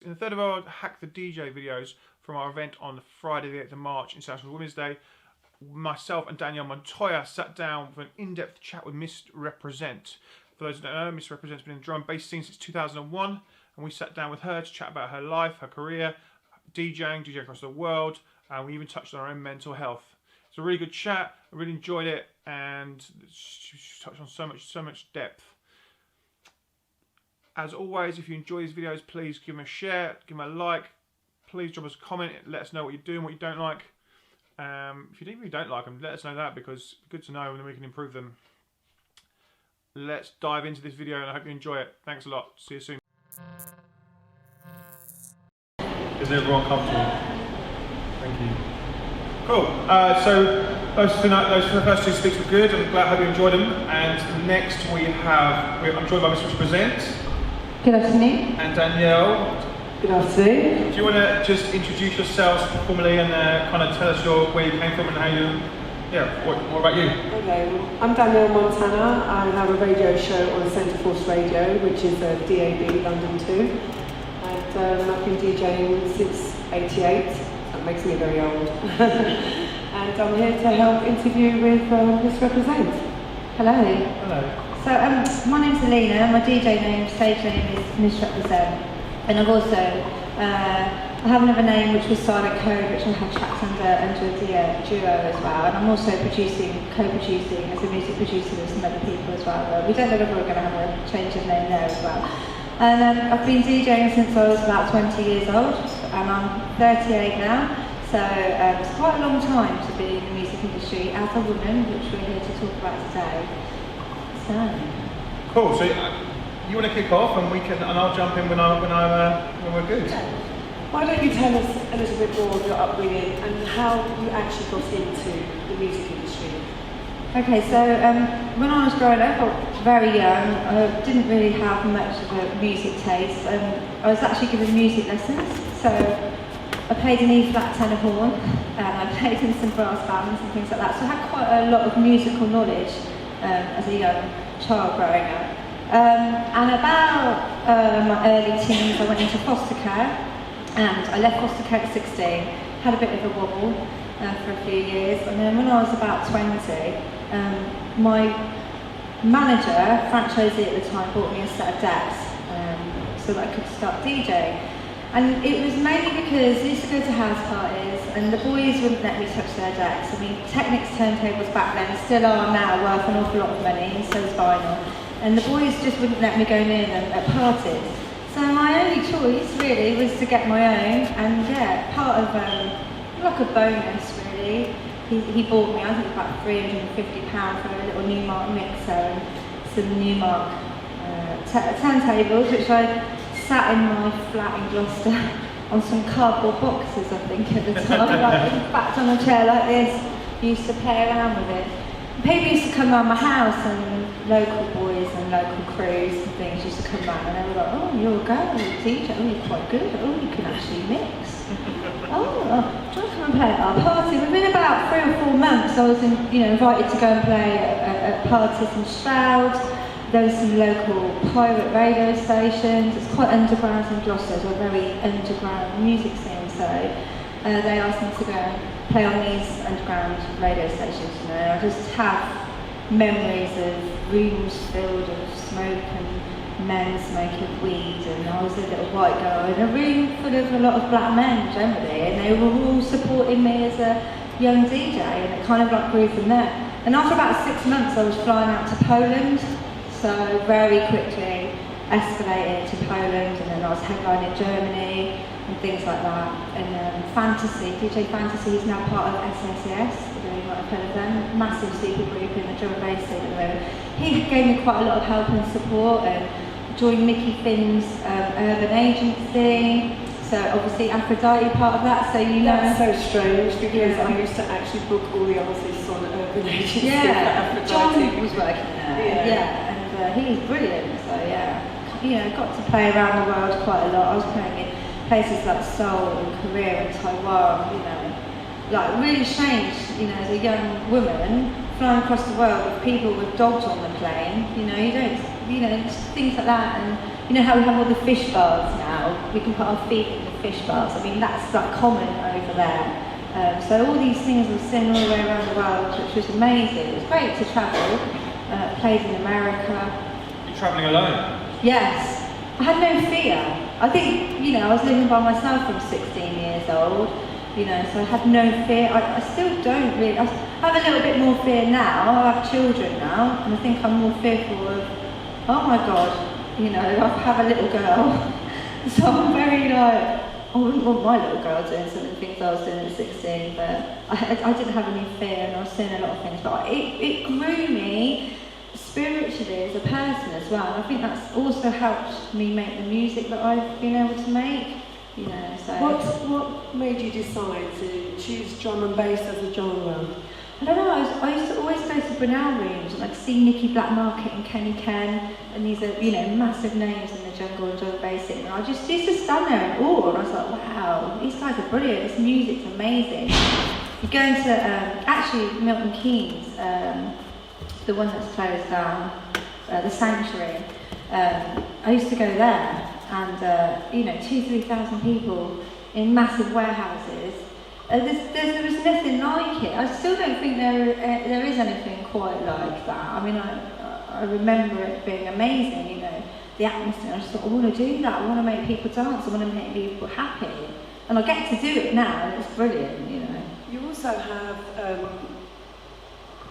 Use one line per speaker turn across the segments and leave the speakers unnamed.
In the third of our Hack the DJ videos from our event on Friday the 8th of March, International Women's Day, myself and Danielle Montana sat down for an in-depth chat with Missrepresent. For those who don't know, Missrepresent's been in the drum bass scene since 2001, and we sat down with her to chat about her life, her career, DJing across the world, and we even touched on our own mental health. It's a really good chat. I really enjoyed it, and she touched on so much depth. As always, if you enjoy these videos, please give them a share, give them a like. Please drop us a comment, let us know what you're doing, what you don't like. If you don't like them, let us know that, because it's good to know, and then we can improve them. Let's dive into this video, and I hope you enjoy it. Thanks a lot. See you soon. Is everyone comfortable? Thank you. Cool. So those for the first two speaks were good. I'm glad. I hope you enjoyed them. And next I'm joined by Missrepresent.
Good afternoon.
And Danielle.
Good afternoon.
Do you want to just introduce yourselves formally and kind of tell us where you came from and how you, what about you?
Okay, well, I'm Danielle Montana. I have a radio show on Centre Force Radio, which is a DAB London 2. And I've been DJing since '88. That makes me very old. And I'm here to help interview with Missrepresent. Hello.
Hello.
So my name's Alina, my DJ name, stage name is Missrepresent, and I've also, I have another name which was Silent Code, which I have tracks under a duo as well, and I'm also co-producing as a music producer with some other people as well, but we don't know if we're going to have a change of name there as well. And I've been DJing since I was about 20 years old, and I'm 38 now, so it's quite a long time to be in the music industry as a woman, which we're here to talk about today.
Cool. So you want to kick off, and I'll jump in when we're good.
Why don't you tell us a little bit more of your upbringing and how you actually got into the music industry?
Okay, so when I was growing up, I was very young. I didn't really have much of a music taste. I was actually given music lessons, so I played an E-flat tenor horn, and I played in some brass bands and things like that. So I had quite a lot of musical knowledge as a young child growing up. And about my early teens, I went into foster care, and I left foster care at 16, had a bit of a wobble for a few years, and then when I was about 20, my manager, franchisee at the time, bought me a set of decks so that I could start DJing. And it was mainly because I used to go to house parties and the boys wouldn't let me touch their decks. I mean, Technics turntables back then still are now worth an awful lot of money, and so is vinyl. And the boys just wouldn't let me go near them at parties. So my only choice really was to get my own, and yeah, part of like a bonus really. He bought me, I think about £350 for a little Newmark mixer and some Newmark turntables, which I sat in my flat in Gloucester on some cardboard boxes, I think, at the time, like backed on a chair like this, used to play around with it. And people used to come around my house, and local boys and local crews and things used to come round, and they were like, oh, you're a girl, you're a DJ, oh, you're quite good, oh, you can actually mix. Oh, do you want to come and play at our party? Within about 3 or 4 months, I was invited to go and play at parties in Stroud. There were some local pirate radio stations. It's quite underground in Gloucester, it's a very underground music scene, so they asked me to go and play on these underground radio stations. I just have memories of rooms filled with smoke and men smoking weed, and I was a little white girl in a room full of a lot of black men generally, and they were all supporting me as a young DJ, and it kind of like grew from there. And after about 6 months I was flying out to Poland. So very quickly escalated to Poland, and then I was headlining Germany and things like that. And Fantasy, DJ Fantasy is now part of SSES, you might have heard of them, massive super group in the drum bass scene at the moment. He gave me quite a lot of help and support, and joined Mickey Finn's urban agency. So obviously Aphrodite part of that, so you know.
That's so strange, because I used to actually book all the artists on urban agency.
Yeah, John was working there. Yeah. He was brilliant, so yeah, got to play around the world quite a lot. I was playing in places like Seoul and Korea and Taiwan, like really changed, as a young woman flying across the world with people with dogs on the plane. You don't, things like that. And you know how we have all the fish bars now? We can put our feet in the fish bars. I mean, that's like common over there. So all these things were seen all the way around the world, which was amazing. It was great to travel. Played in America.
You're travelling alone?
Yes. I had no fear. I think, I was living by myself from 16 years old, so I had no fear. I still don't really. I have a little bit more fear now. I have children now, and I think I'm more fearful of, oh my God, I have a little girl. So I'm very like, I wouldn't want my little girl doing some of the things I was doing at 16, but I didn't have any fear, and I was seeing a lot of things. But it grew me spiritually as a person as well, and I think that's also helped me make the music that I've been able to make. So
what made you decide to choose drum and bass as a genre?
I don't know. I used to always go to Brunel rooms and see Nicky Black Market and Kenny Ken, and these are massive names in the jungle and drum bass, and I just used to stand there in awe, and I was like, wow, these guys are brilliant. This music's amazing. You go into actually Milton Keynes, the one that's closed down, the Sanctuary. I used to go there, and 2,000-3,000 people in massive warehouses. There was nothing like it. I still don't think there is anything quite like that. I mean, I remember it being amazing, the atmosphere. I just thought, I want to do that. I want to make people dance. I want to make people happy. And I get to do it now, and it's brilliant,
You also have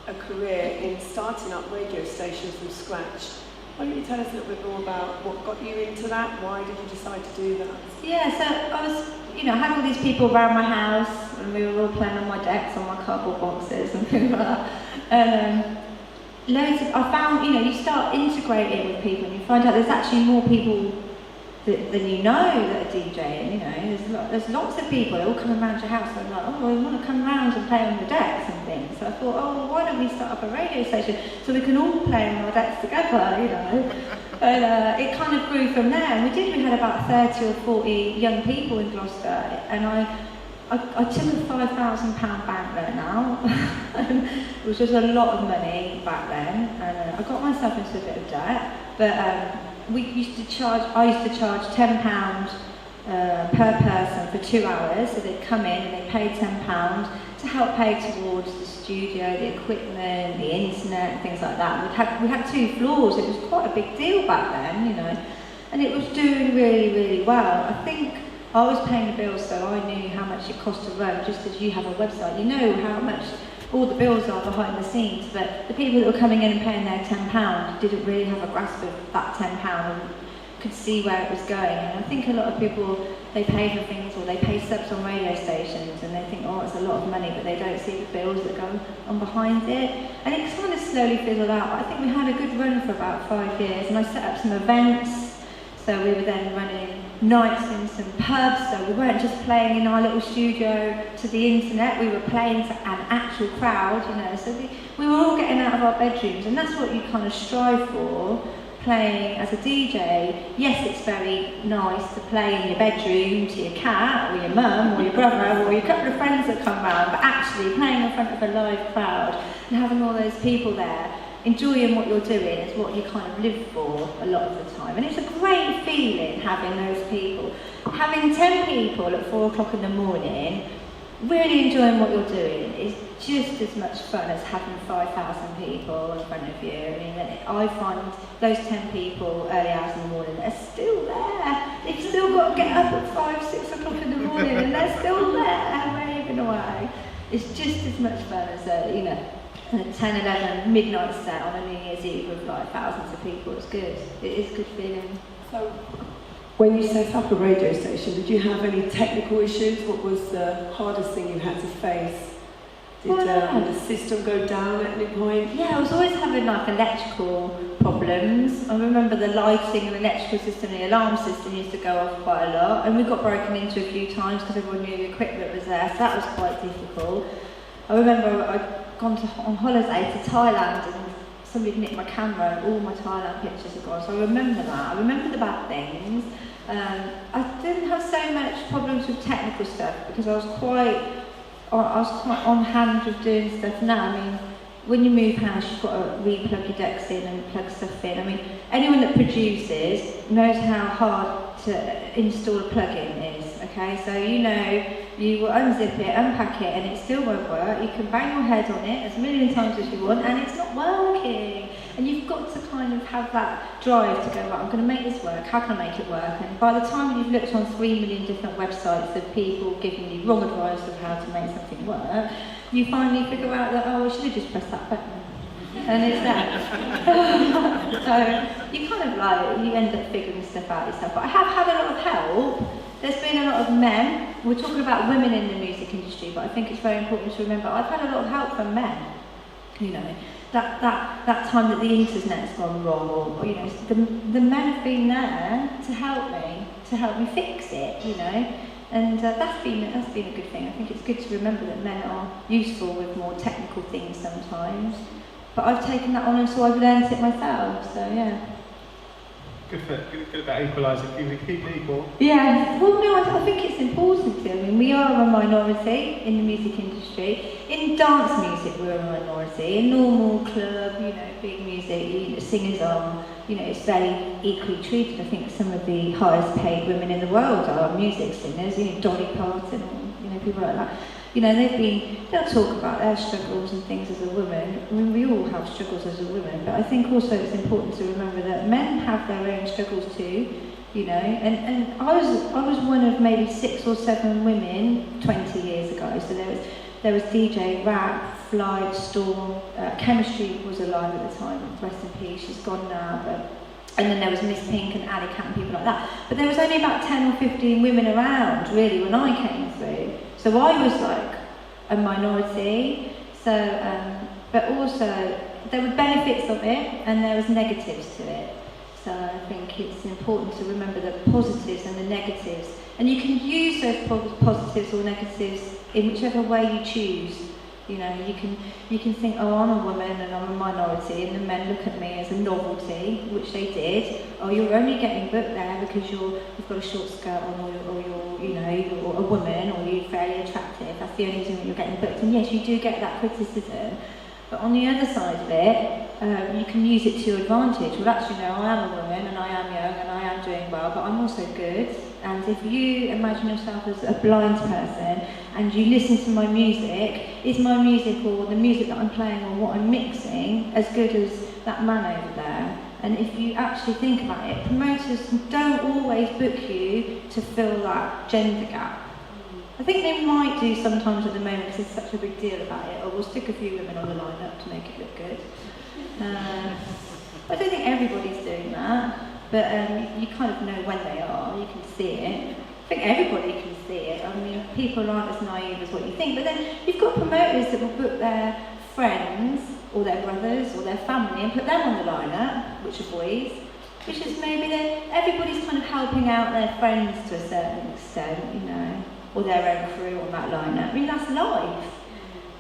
a career in starting up radio stations from scratch. Why don't you tell us a little bit more about what got you into that? Why did you decide to do that?
Yeah, so I was, I had all these people around my house, and we were all playing on my decks, on my cardboard boxes and things like that. And I found, you start integrating with people, and you find out there's actually more people than you know that are DJing. There's lots of people all coming around your house, and like, oh, we want to come around and play on the decks and things. So I thought, oh, well, why don't we start up a radio station so we can all play on our decks together, And it kind of grew from there. And we had about 30 or 40 young people in Gloucester, and I took a £5,000 bank loan out, which was a lot of money back then, and I got myself into a bit of debt, but I used to charge £10 per person for 2 hours, so they'd come in and they paid £10 to help pay towards the studio, the equipment, the internet, and things like that. We had 2 floors. It was quite a big deal back then, and it was doing really, really well. I think I was paying the bills, so I knew how much it cost to run, just as you have a website. You know how much all the bills are behind the scenes, but the people that were coming in and paying their £10 didn't really have a grasp of that £10 and could see where it was going. And I think a lot of people, they pay for things, or they pay subs on radio stations, and they think, oh, it's a lot of money, but they don't see the bills that go on behind it. And it kind of slowly fizzled out. I think we had a good run for about 5 years, and I set up some events. So we were then running nights in some pubs, so we weren't just playing in our little studio to the internet, we were playing to an actual crowd, so we were all getting out of our bedrooms, and that's what you kind of strive for, playing as a DJ. Yes, it's very nice to play in your bedroom to your cat, or your mum, or your brother, or your couple of friends that come round, but actually playing in front of a live crowd and having all those people there, enjoying what you're doing is what you kind of live for a lot of the time. And it's a great feeling having those people. Having 10 people at 4 o'clock in the morning, really enjoying what you're doing is just as much fun as having 5,000 people in front of you. I mean, I find those 10 people early hours in the morning, they're still there. They've still got to get up at 5, 6 o'clock in the morning, and they're still there, waving away. It's just as much fun as a 10, 11 midnight set on a New Year's Eve with like thousands of people. It's good. It is a good feeling.
So, when you set up a radio station, did you have any technical issues? What was the hardest thing you had to face? Did the system go down at any point?
Yeah, I was always having like electrical problems. I remember the lighting and electrical system, the alarm system used to go off quite a lot, and we got broken into a few times because everyone knew the equipment was there, so that was quite difficult. I remember I'd gone on holiday to Thailand, and somebody nicked my camera and all my Thailand pictures are gone, so I remember that. I remember the bad things. I didn't have so much problems with technical stuff because I was quite on hand with doing stuff now. I mean, when you move house, you've got to re-plug your decks in and plug stuff in. I mean, anyone that produces knows how hard to install a plug-in is, okay? So you know, you will unzip it, unpack it, and it still won't work. You can bang your head on it as million times as you want, and it's not working. And you've got to kind of have that drive to go, right, I'm going to make this work, how can I make it work? And by the time you've looked on 3 million different websites of people giving you wrong advice of how to make something work, you finally figure out that, oh, I should have just pressed that button. And it's that. So you kind of like, you end up figuring stuff out yourself. But I have had a lot of help. There's been a lot of men. We're talking about women in the music industry, but I think it's very important to remember I've had a lot of help from men. You know, that time that the internet's gone wrong, or you know, the men have been there to help me fix it. You know. And that's been a good thing. I think it's good to remember that men are useful with more technical things sometimes. But I've taken that on, and so I've learned it myself. So yeah.
Good about equalising. Keep it equal.
Yeah. Well, no, I think it's important to. I mean, we are a minority in the music industry. In dance music, we're a minority. In normal club, you know, big music, singers on. You know, it's very equally treated. I think some of the highest paid women in the world are music singers, you know, Dolly Parton, or, you know, people like that. You know, they'll talk about their struggles and things as a woman. I mean, we all have struggles as a woman, but I think also it's important to remember that men have their own struggles too, you know, and I was one of maybe 6 or 7 women 20 years ago, so there was DJ, Rap, Flight, Storm, Chemistry was alive at the time, rest in peace, she's gone now, and then there was Miss Pink and Alley Cat and people like that. But there was only about 10 or 15 women around, really, when I came through. So I was like a minority, so, but also there were benefits of it and there was negatives to it. So I think it's important to remember the positives and the negatives. And you can use those positives or negatives in whichever way you choose. You know, you can think, oh, I'm a woman and I'm a minority, and the men look at me as a novelty, which they did. Oh, you're only getting booked there because you've got a short skirt on, or you're, you know, you're a woman, or you're fairly attractive. That's the only reason that you're getting booked. And yes, you do get that criticism. But on the other side of it, you can use it to your advantage. Well, actually, no, I am a woman, and I am young, and I am doing well, but I'm also good. And if you imagine yourself as a blind person, and you listen to my music, is my music or the music that I'm playing or what I'm mixing as good as that man over there? And if you actually think about it, promoters don't always book you to fill that gender gap. I think they might do sometimes at the moment because there's such a big deal about it, or we'll stick a few women on the lineup to make it look good. I don't think everybody's doing that, but you kind of know when they are, you can see it. I think everybody can see it. I mean, people aren't as naive as what you think, but then you've got promoters that will book their friends, or their brothers, or their family, and put them on the lineup, which are boys, which is maybe everybody's kind of helping out their friends to a certain extent, you know, or their own crew on that lineup. I mean, that's life.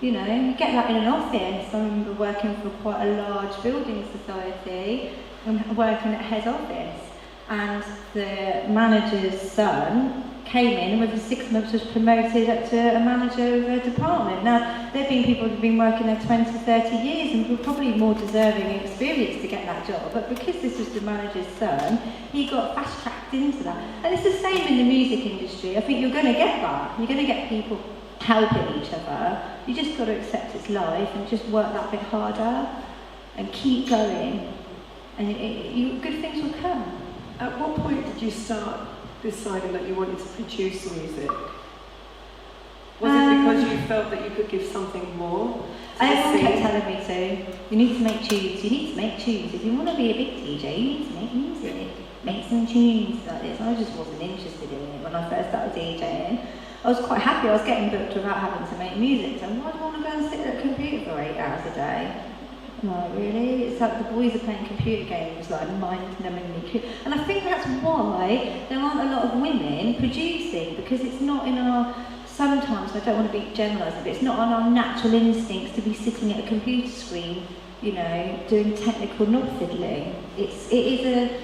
You know, you get that in an office. I remember working for quite a large building society and working at head office. And the manager's son came in and within 6 months was promoted up to a manager of a department. Now, there have been people who've been working there 20, 30 years and were probably more deserving and experienced to get that job. But because this was the manager's son, he got fast-tracked into that. And it's the same in the music industry. I think you're going to get that. You're going to get people helping each other. You just got to accept it's life and just work that bit harder and keep going. And good things will come.
At what point did you start deciding that you wanted to produce music? Was it because you felt that you could give something more?
Everyone kept telling me to. You need to make tunes, you need to make tunes. If you want to be a big DJ, you need to make music. Make some tunes like this. I just wasn't interested in it when I first started DJing. I was quite happy I was getting booked without having to make music. So why do I want to go and sit at a computer for 8 hours a day? No, really? It's like the boys are playing computer games, like mind-numbingly cute. And I think that's why there aren't a lot of women producing, because it's not in our, sometimes, I don't want to be generalising, but it's not on our natural instincts to be sitting at a computer screen, you know, doing technical knob fiddling. It is a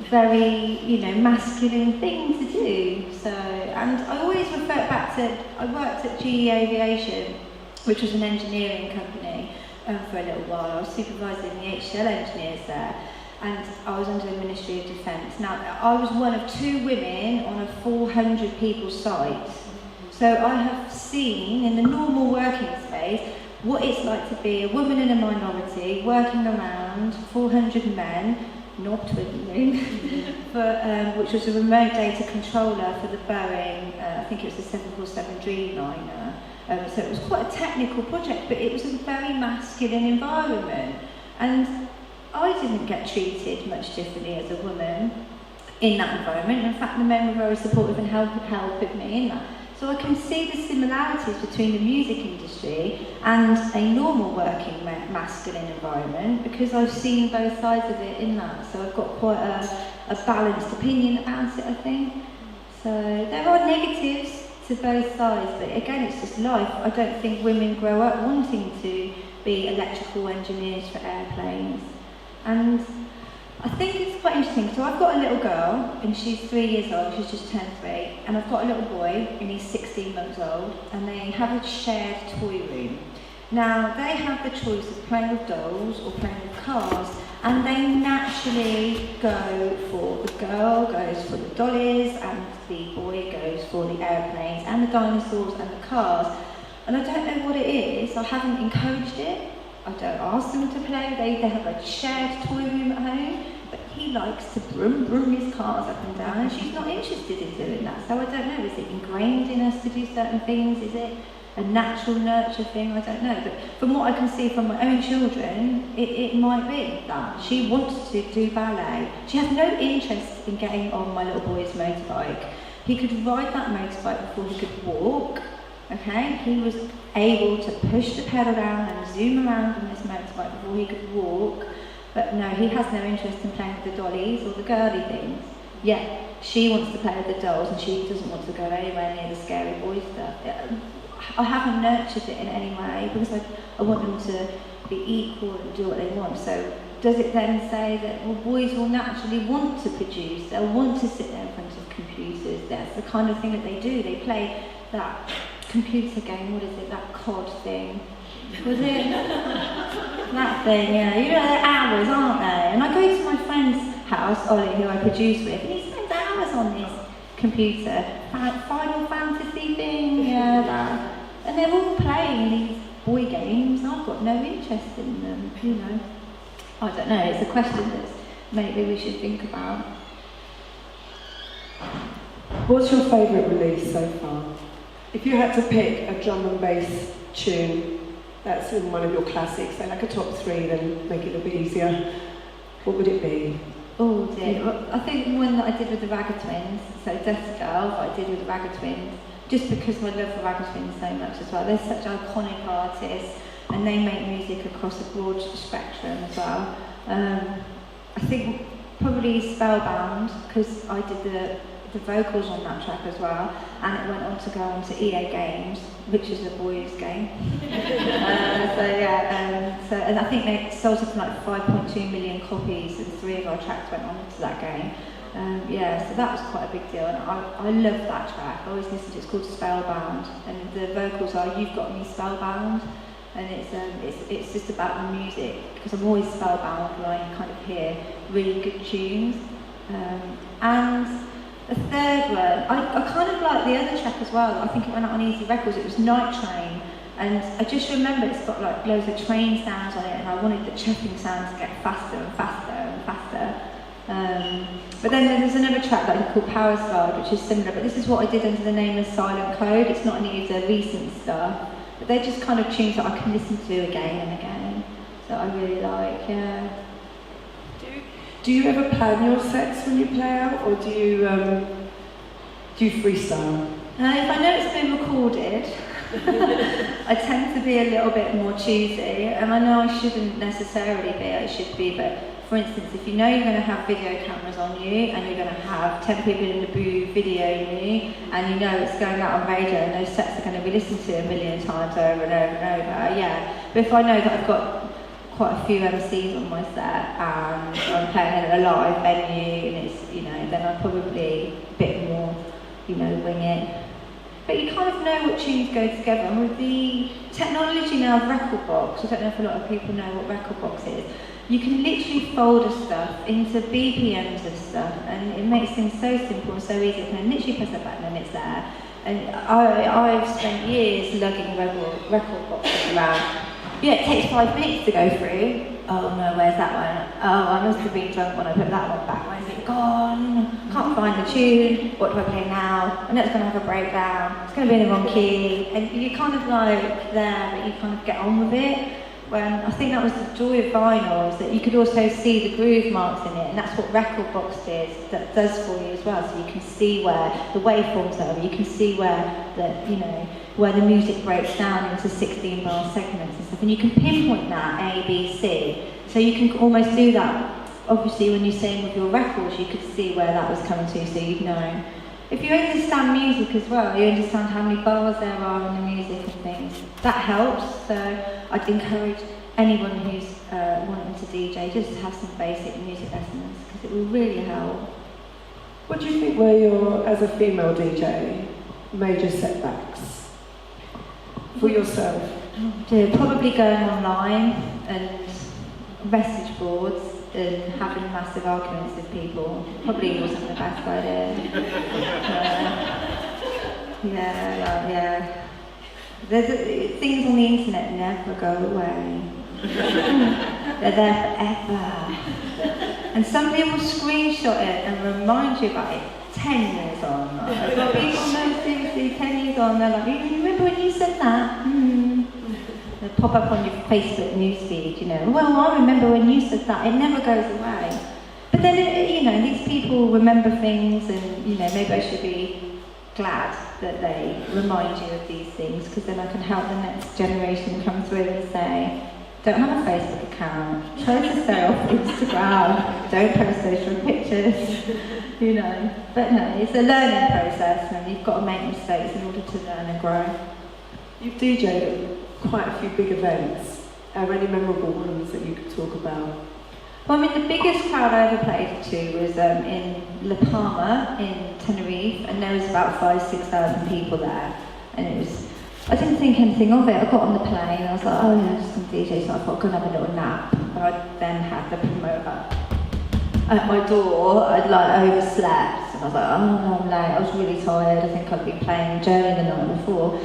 very, you know, masculine thing to do. So, and I always refer back to, I worked at GE Aviation, which was an engineering company. for a little while. I was supervising the HCL engineers there, and I was under the Ministry of Defence. Now, I was one of 2 women on a 400 people site. So I have seen in the normal working space what it's like to be a woman in a minority working around 400 men, not twiddling, which was a remote data controller for the Boeing, I think it was the 747 Dreamliner. So it was quite a technical project, but it was a very masculine environment. And I didn't get treated much differently as a woman in that environment. In fact, the men were very supportive and helping me in that. So I can see the similarities between the music industry and a normal working masculine environment, because I've seen both sides of it in that. So I've got quite a balanced opinion about it, I think. So there are negatives to both sides, but again, it's just life. I don't think women grow up wanting to be electrical engineers for airplanes. And I think it's quite interesting. So I've got a little girl, and she's 3 years old, she's just turned 3, and I've got a little boy, and he's 16 months old, and they have a shared toy room. Now, they have the choice of playing with dolls or playing with cars, and they naturally go for, the girl goes for the dollies, and the boy goes for the airplanes, and the dinosaurs, and the cars. And I don't know what it is, I haven't encouraged it. I don't ask them to play, they have a shared toy room at home, but he likes to brum his cars up and down, and she's not interested in doing that. So I don't know, is it ingrained in us to do certain things? Is it a natural nurture thing? I don't know. But from what I can see from my own children, it might be that. She wants to do ballet. She has no interest in getting on my little boy's motorbike. He could ride that motorbike before he could walk. Okay, he was able to push the pedal down and zoom around on this motorbike before he could walk, but no, he has no interest in playing with the dollies or the girly things. Yet, she wants to play with the dolls and she doesn't want to go anywhere near the scary boy stuff. I haven't nurtured it in any way because I want them to be equal and do what they want. So does it then say that, well, boys will naturally want to produce, they'll want to sit there in front of computers, that's the kind of thing that they do, they play that computer game, what is it, that COD thing? Was it? That thing, yeah. You know, they're hours, aren't they? And I go to my friend's house, Ollie, who I produce with, and he spends hours on this computer. Final Fantasy thing, yeah, that. And they're all playing these boy games, and I've got no interest in them, you know. I don't know, it's a question that maybe we should think about.
What's your favourite release so far? If you had to pick a drum and bass tune that's in one of your classics, say like a top 3, then make it a bit easier, what would it be?
Oh dear, well, I think the one that I did with the Ragga Twins, so Dust Girl, that I did with the Ragga Twins, just because I love the Ragga Twins so much as well. They're such iconic artists, and they make music across a broad spectrum as well. I think probably Spellbound, because I did the vocals on that track as well, and it went on to go on to EA Games, which is a boys' game. And I think they sold something like 5.2 million copies, and 3 of our tracks went on to that game. So that was quite a big deal, and I love that track. I always listen to it. It's called Spellbound, and the vocals are "You've Got Me Spellbound," and it's just about the music, because I'm always spellbound when I kind of hear really good tunes. And the third one, I kind of like the other track as well. I think it went out on Easy Records. It was Night Train, and I just remember it's got like loads of train sounds on it, and I wanted the chuffing sounds to get faster and faster and faster. But then there's another track that I called Fireside, which is similar, but this is what I did under the name of Silent Code. It's not any of the recent stuff, but they're just kind of tunes that I can listen to again and again, so I really like, yeah.
Do you ever plan your sets when you play out, or do you freestyle?
If I know it's been recorded, I tend to be a little bit more choosy, and I know I shouldn't necessarily be, I should be, but for instance, if you know you're going to have video cameras on you, and you're going to have 10 people in the booth videoing you, and you know it's going out on radio, and those sets are going to be listened to a million times over and over and over, yeah. But if I know that I've got quite a few MCs on my set, and I'm playing in a live venue, and it's, you know, then I'm probably a bit more, you know, wing it. but you kind of know what tunes go together. And with the technology now of record box, I don't know if a lot of people know what record box is, you can literally folder stuff into BPMs of stuff, and it makes things so simple and so easy. You can literally press a button and it's there. And I've spent years lugging record boxes around. Yeah, it takes 5 minutes to go through. Oh no, where's that one? Oh, I must have been drunk when I put that one back. Where's it gone? Can't find the tune. What do I play now? I know it's going to have a breakdown. It's going to be in the wrong key. And you're kind of like there, but you kind of get on with it. When I think that was the joy of vinyl, is that you could also see the groove marks in it, and that's what record box does for you as well. So you can see where the waveforms are, you can see where where the music breaks down into 16-bar segments and stuff, and you can pinpoint that A, B, C. So you can almost do that. Obviously, when you're singing with your records, you could see where that was coming to, so you'd know. If you understand music as well, you understand how many bars there are in the music and things. That helps, so I'd encourage anyone who's wanting to DJ just to have some basic music lessons, because it will really help.
What do you think were your, as a female DJ, major setbacks for yourself?
Probably going online and message boards and having massive arguments with people. Probably wasn't the best idea. Yeah. Things on the internet never go away. They're there forever. And somebody will screenshot it and remind you about it 10 years on. I've got people know seriously 10 years on, they're like, you remember when you said that? They pop up on your Facebook newsfeed, well, I remember when you said that. It never goes away. But then, these people remember things, and, maybe I should be glad that they remind you of these things, because then I can help the next generation come through and say, don't have a Facebook account, try to stay off Instagram, don't post social pictures, But no, it's a learning process, and you've got to make mistakes in order to learn and grow.
You've DJed quite a few big events. Are there any memorable ones that you could talk about?
Well, the biggest crowd I ever played to was in La Palma in Tenerife, and there was about 5,000-6,000 people there, and I didn't think anything of it. I got on the plane, I was like, oh yeah, just some DJ, so I thought I'd go and have a little nap. But I then had the promoter at my door. I'd overslept, and I was like, oh no, I'm late. I was really tired. I think I'd been playing Journey the night before.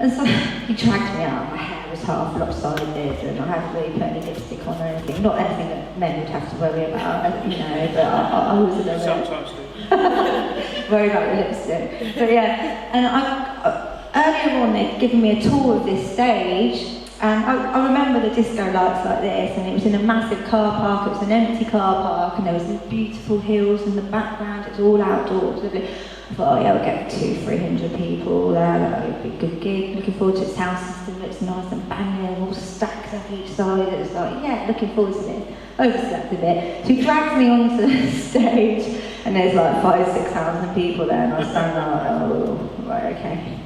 And so he dragged me out. My hair was half lopsided, and I hadn't really put any lipstick on or anything. Not anything that men would have to worry about, but I was a little bit...
Sometimes do.
Worry about the lipstick. But yeah, and earlier on they'd given me a tour of this stage, and I remember the disco lights like this, and it was in a massive car park. It was an empty car park, and there was these beautiful hills in the background. It was all outdoors. I thought, oh yeah, we'll get 200-300 people there, that would be a good gig. Looking forward to it. Sound system looks nice and banging, all stacked up each side. It was like, yeah, looking forward to this. Overslept a bit. So he dragged me onto the stage, and there's like 5,000-6,000 people there, and I was standing there, oh, right, okay.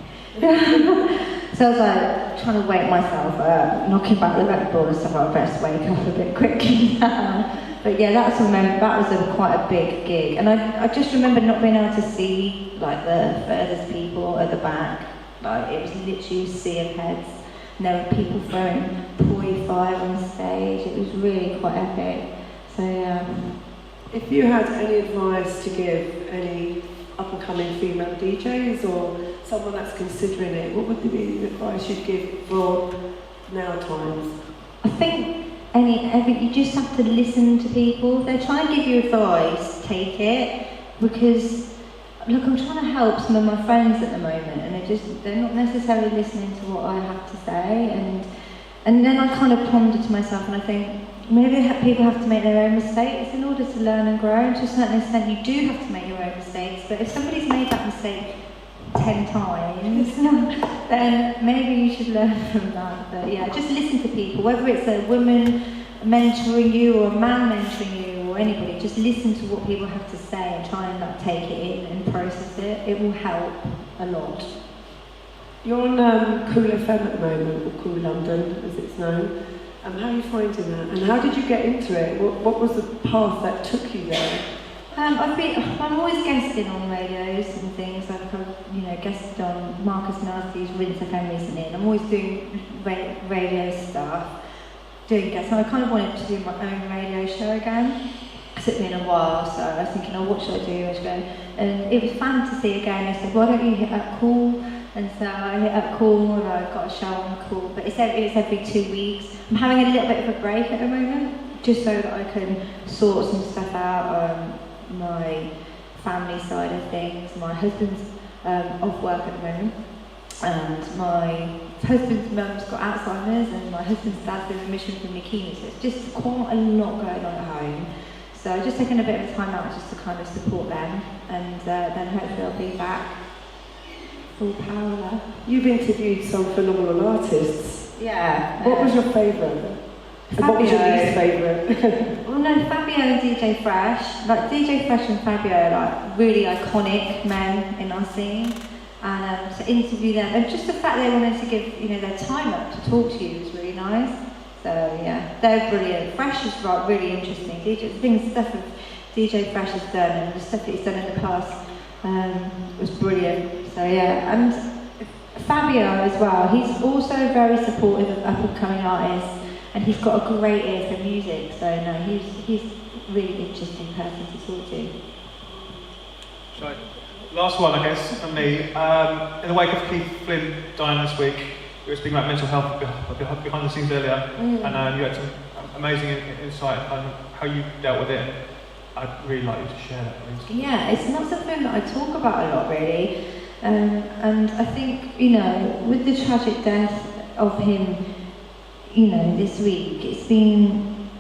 So I was like trying to wake myself up, knocking back the record board and stuff. I best wake up a bit quickly now. But yeah, that was quite a big gig, and I just remember not being able to see like the furthest people at the back. Like it was literally a sea of heads, and there were people throwing poi fire on stage. It was really quite epic. So yeah.
If you had any advice to give any up-and-coming female DJs or someone that's considering it, what would be the advice you'd give for now times?
I think you just have to listen to people. If they're trying to give you advice, take it, because look, I'm trying to help some of my friends at the moment, and they're not necessarily listening to what I have to say, and then I kind of ponder to myself, and I think maybe people have to make their own mistakes in order to learn and grow. And to a certain extent, you do have to make your own mistakes, but if somebody's made that mistake 10 times, then maybe you should learn from that. But yeah, just listen to people, whether it's a woman mentoring you or a man mentoring you or anybody, just listen to what people have to say and try and take it in and process it. It will help a lot.
You're on Cool FM at the moment, or Cool London as it's known. How are you finding that? And how did you get into it? What was the path that took you there?
I'm always guesting on radios and things. guested on Marcus Nasty's Rinse FM recently, and I'm always doing radio stuff, doing guests, and I kind of wanted to do my own radio show again. It's been a while, so I was thinking, oh, what should I do? And it was fantasy again. They said, why don't you hit up call? And so I hit up call, and I got a show on call, but it's every 2 weeks. I'm having a little bit of a break at the moment, just so that I can sort some stuff out, my family side of things. My husband's off work at the moment, and my husband's mum's got Alzheimer's, and my husband's dad's been in remission from Milton Keynes, so it's just quite a lot going on at home. So I've just taken a bit of time out just to kind of support them, and then hopefully I'll be back full power.
You've interviewed some phenomenal artists.
Yeah.
What was your favourite? And what was your least favourite?
Well, no, Fabio and DJ Fresh. Like, DJ Fresh and Fabio are like really iconic men in our scene. And to interview them, and just the fact they wanted to give, their time up to talk to you was really nice. So yeah, they're brilliant. Fresh is really interesting. Stuff that DJ Fresh has done, and the stuff that he's done in the past was brilliant. So yeah, and Fabio as well. He's also very supportive of up and coming artists, and he's got a great ear for music. So no, he's a really interesting person to talk to.
So, last one, I guess, from me. In the wake of Keith Flynn dying this week, we were speaking about mental health behind the scenes earlier, and you had some amazing insight on how you dealt with it. I'd really like you to share that, please.
Yeah, it's not something that I talk about a lot, really. And I think, with the tragic death of him, this week,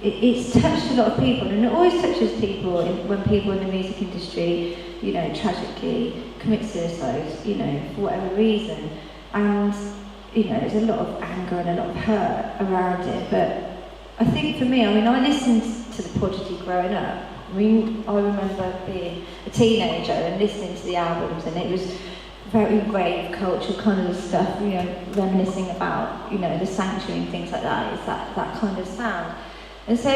it's touched a lot of people, and it always touches people when people in the music industry, tragically commit suicide, for whatever reason. And, there's a lot of anger and a lot of hurt around it. But I think for me, I listened to The Prodigy growing up. I remember being a teenager and listening to the albums, and it was very grave culture kind of stuff, reminiscing about, the Sanctuary and things like that. It's that kind of sound. And so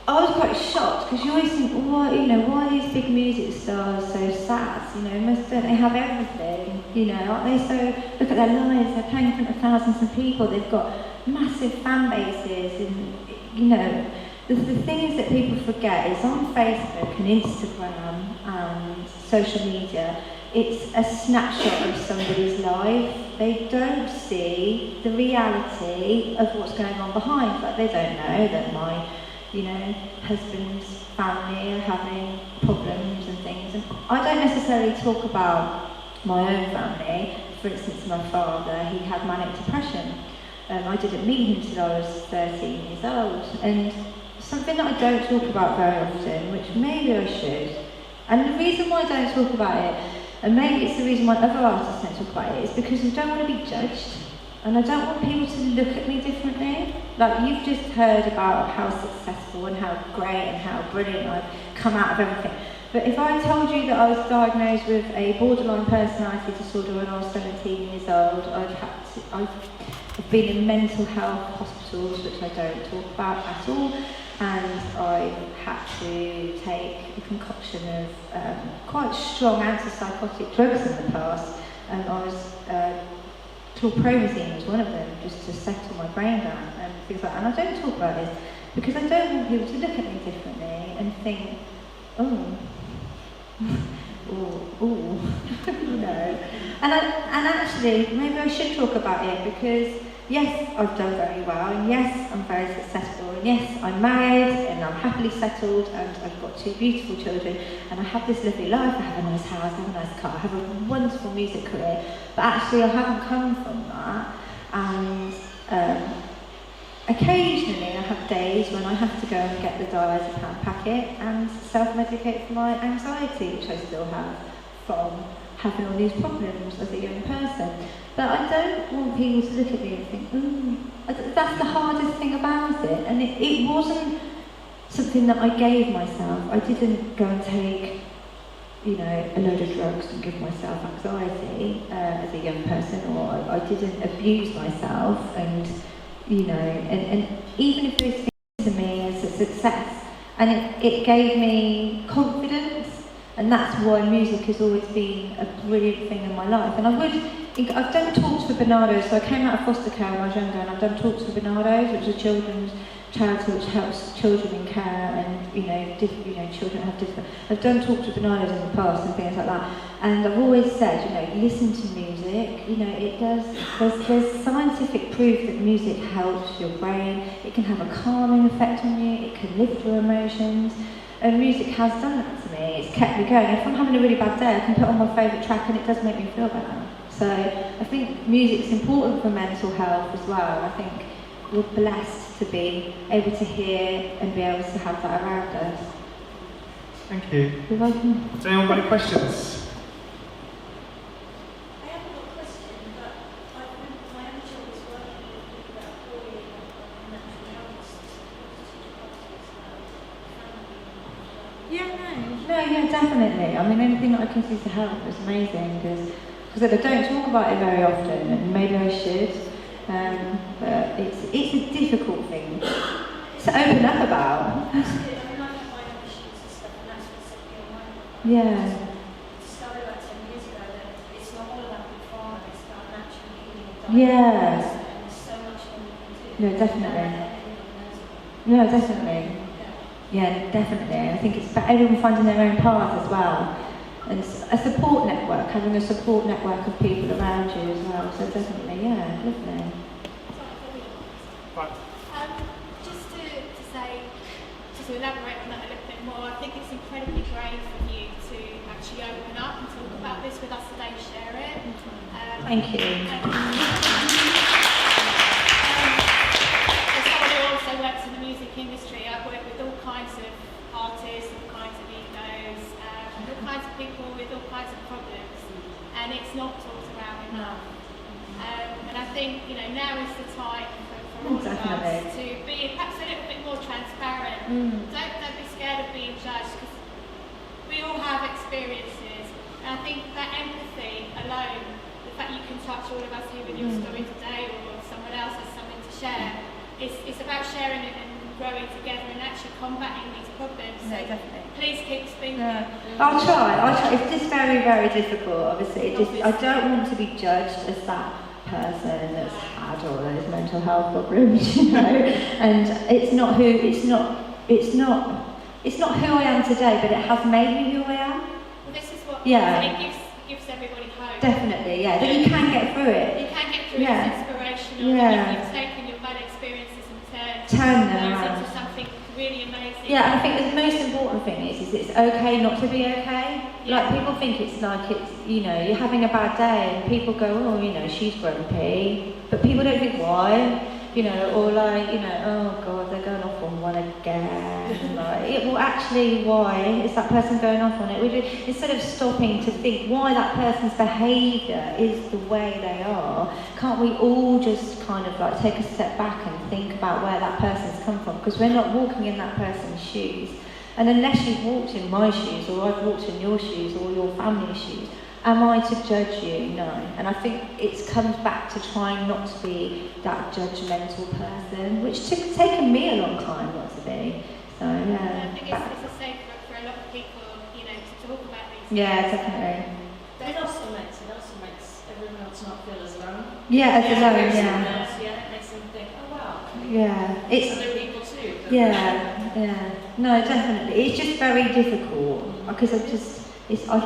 I was quite shocked, because you always think, why are these big music stars so sad? Don't they have everything? Aren't they so, look at their lives, they're playing in front of thousands of people, they've got massive fan bases, and the things that people forget is on Facebook and Instagram and social media, it's a snapshot of somebody's life. They don't see the reality of what's going on behind. Like, they don't know that my husband's family are having problems and things. And I don't necessarily talk about my own family. For instance, my father, he had manic depression. I didn't meet him till I was 13 years old. And something that I don't talk about very often, which maybe I should, and the reason why I don't talk about it, and maybe it's the reason why other artists don't talk about it, is because I don't want to be judged. And I don't want people to look at me differently. Like, you've just heard about how successful and how great and how brilliant I've come out of everything. But if I told you that I was diagnosed with a borderline personality disorder when I was 17 years old, I've been in mental health hospitals, which I don't talk about at all, and I had to take a concoction of quite strong antipsychotic drugs in the past, and I was chlorpromazine was one of them, just to settle my brain down and things like that. And I don't talk about this because I don't want people to look at me differently and think, oh, And actually, maybe I should talk about it, because yes, I've done very well, and yes, I'm very successful, and yes, I'm married, and I'm happily settled, and I've got 2 beautiful children, and I have this lovely life. I have a nice house, I have a nice car, I have a wonderful music career. But actually, I haven't come from that, and occasionally I have days when I have to go and get the diazepam packet and self-medicate for my anxiety, which I still have from having all these problems as a young person. But I don't want people to look at me and think, that's the hardest thing about it. And it wasn't something that I gave myself. I didn't go and take, a load of drugs and give myself anxiety as a young person, or I didn't abuse myself, and even if those things to me as a success, and it gave me confidence, And that's why music has always been a brilliant thing in my life. And I've done talks for Bernardo's, so I came out of foster care when I was younger, and I've done talks for Bernardo's, which is a children's charity which helps children in care, and children have different. I've done talks with Bernardo's in the past and things like that, and I've always said, listen to music. It does. There's scientific proof that music helps your brain. It can have a calming effect on you. It can lift your emotions. And music has done that to me. It's kept me going. If I'm having a really bad day, I can put on my favourite track and it does make me feel better. So I think music's important for mental health as well. I think we're blessed to be able to hear and be able to have that around us.
Thank you.
You're welcome.
Has anyone got any questions?
I haven't got a question, but my own job is working with people that are poorly on mental health.
Yeah, definitely. I mean, anything that I can do to help is amazing, because I don't talk about it very often, and maybe I should. But it's a difficult thing to open up about. Yeah.
Started about 10 years ago that it's not all about the farm, it's about natural healing.
Yeah.
And there's so much more we can do.
No, definitely. No, definitely. Yeah, definitely. I think it's about everyone finding their own path as well. And a support network, having a support network of people around you as well. So definitely, yeah, lovely.
Just to elaborate on that a little bit more, I think it's incredibly brave of you to actually open up and talk about this with us today, share it.
Thank you.
As someone who also works in the music industry, I've worked with all kinds of artists, all kinds of egos, all kinds of people with all kinds of problems, and it's not talked about enough. And I think now is the time for all of us to be perhaps a little bit more transparent. Don't be scared of being judged, because we all have experiences, and I think that empathy alone, the fact you can touch all of us here with your story today, or someone else has something to share, it's about sharing it and growing together and actually combating these problems. So please keep speaking.
I'll try. It's just very, very difficult, obviously. I don't want to be judged as that person that's had all those mental health problems, and it's not who I am today, but it has made me who I am.
Well, this is what
it
gives everybody hope.
Definitely, yeah. That you can get through it.
You can get through it. It's inspirational.
Yeah.
You've taken your bad experiences and
turn them
those
around
into something really amazing.
Yeah, I think the most important thing is it's okay not to be okay. Like, people think it's like it's, you're having a bad day and people go, oh, she's grumpy. But people don't think why, or like, oh God, they're going off on one again. Well, actually, why is that person going off on it? Instead of stopping to think why that person's behaviour is the way they are, can't we all just kind of like take a step back and think about where that person's come from? Because we're not walking in that person's shoes. And unless you've walked in my shoes, or I've walked in your shoes, or your family's shoes, am I to judge you? No. And I think it comes back to trying not to be that judgmental person, which took taken me a long time not to be. So, yeah.
I think it's a safe for a lot of people, to talk about these
Yeah,
things.
definitely.
It also makes everyone else not feel as alone.
Yeah, as alone,
It makes them think, oh wow.
Yeah. It's
other people too.
Yeah. No, definitely. It's just very difficult, because I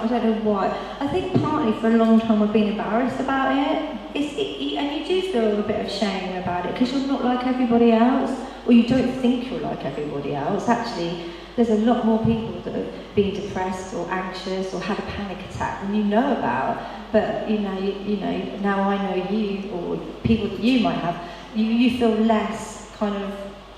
don't know why. I think partly for a long time I've been embarrassed about it. And you do feel a bit of shame about it, because you're not like everybody else, or you don't think you're like everybody else. Actually, there's a lot more people that have been depressed or anxious or had a panic attack than you know about. But now I know you, or people that you might have. You feel less kind of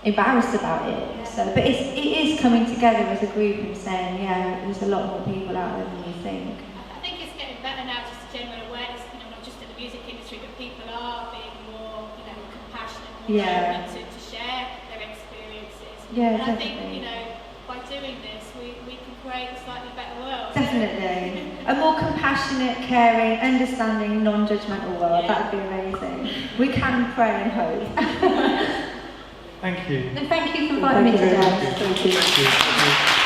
embarrassed about it. So, but it is coming together as a group and saying, yeah, there's a lot more people out there than you think.
I think it's getting better now, just a general awareness, not just in the music industry, but people are being more, compassionate, more open to share their experiences.
Yeah,
and
definitely.
I think, by doing this, we can create a slightly better world.
Definitely. A more compassionate, caring, understanding, non-judgmental world. That would be amazing. We can pray and hope.
Thank you.
And thank you for inviting me today.
Thank you.